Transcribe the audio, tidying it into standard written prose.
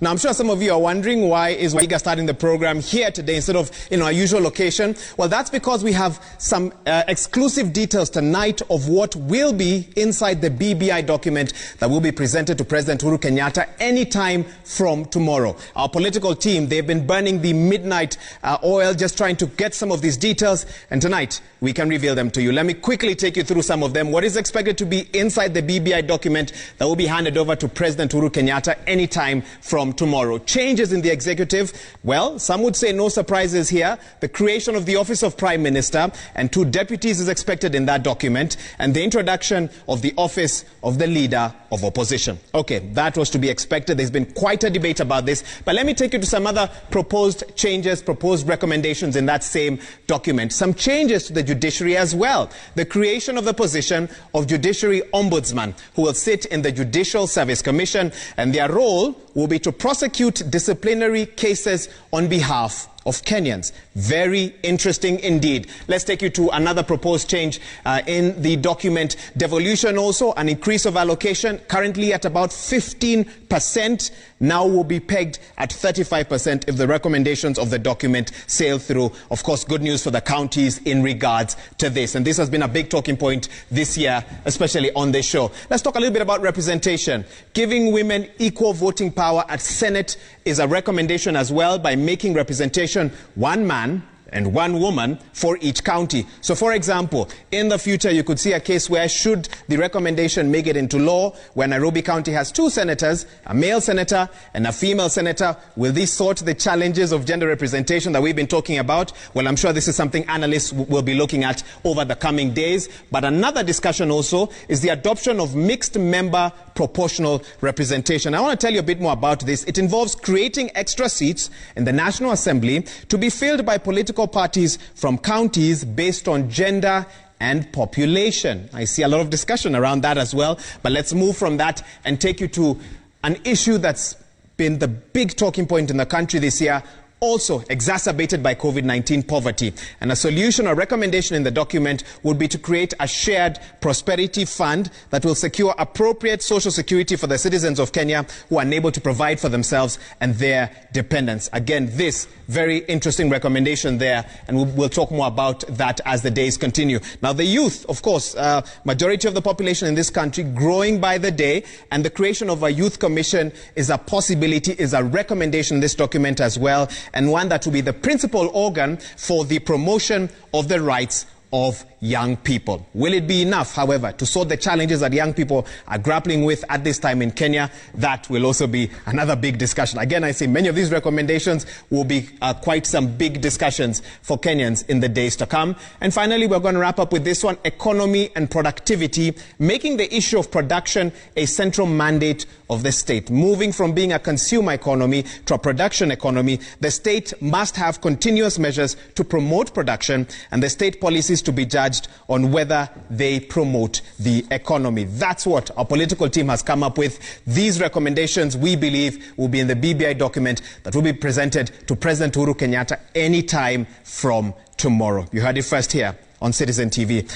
Now, I'm sure some of you are wondering why is Waiga starting the program here today instead of in our usual location. Well, that's because we have some exclusive details tonight of what will be inside the BBI document that will be presented to President Uhuru Kenyatta anytime from tomorrow. Our political team, they've been burning the midnight oil just trying to get some of these details, and tonight we can reveal them to you. Let me quickly take you through some of them. What is expected to be inside the BBI document that will be handed over to President Uhuru Kenyatta anytime from tomorrow. Changes in the executive. Well, some would say no surprises here. The creation of the office of Prime Minister and 2 deputies is expected in that document, and the introduction of the office of the Leader of Opposition. Okay, that was to be expected. There's been quite a debate about this, but let me take you to some other proposed changes, proposed recommendations in that same document. Some changes to the judiciary as well. The creation of the position of Judiciary Ombudsman, who will sit in the Judicial Service Commission, and their role will be to prosecute disciplinary cases on behalf of Kenyans. Very interesting indeed. Let's take you to another proposed change in the document. Devolution also, an increase of allocation, currently at about 15%, now will be pegged at 35% if the recommendations of the document sail through. Of course, good news for the counties in regards to this. And this has been a big talking point this year, especially on this show. Let's talk a little bit about representation. Giving women equal voting power at Senate is a recommendation as well, by making representation 1 man and 1 woman for each county. So, for example, in the future, you could see a case where, should the recommendation make it into law, where Nairobi County has 2 senators, a male senator and a female senator, will this sort the challenges of gender representation that we've been talking about? Well, I'm sure this is something analysts will be looking at over the coming days. But another discussion also is the adoption of mixed member proportional representation. I want to tell you a bit more about this. It involves creating extra seats in the National Assembly to be filled by political parties from counties based on gender and population. I see a lot of discussion around that as well, but let's move from that and take you to an issue that's been the big talking point in the country this year, also exacerbated by COVID-19 poverty. And a solution or recommendation in the document would be to create a shared prosperity fund that will secure appropriate social security for the citizens of Kenya who are unable to provide for themselves and their dependents. Again, this very interesting recommendation there, and we'll talk more about that as the days continue. Now, the youth, of course, majority of the population in this country growing by the day, and the creation of a youth commission is a possibility, is a recommendation in this document as well, and one that will be the principal organ for the promotion of the rights of young people. Will it be enough, however, to sort the challenges that young people are grappling with at this time in Kenya? That will also be another big discussion. Again, I say many of these recommendations will be quite some big discussions for Kenyans in the days to come. And finally, we're going to wrap up with this one: economy and productivity, making the issue of production a central mandate of the state. Moving from being a consumer economy to a production economy, the state must have continuous measures to promote production, and the state policies to be judged on whether they promote the economy. That's what our political team has come up with. These recommendations, we believe, will be in the BBI document that will be presented to President Uhuru Kenyatta anytime from tomorrow. You heard it first here on Citizen TV.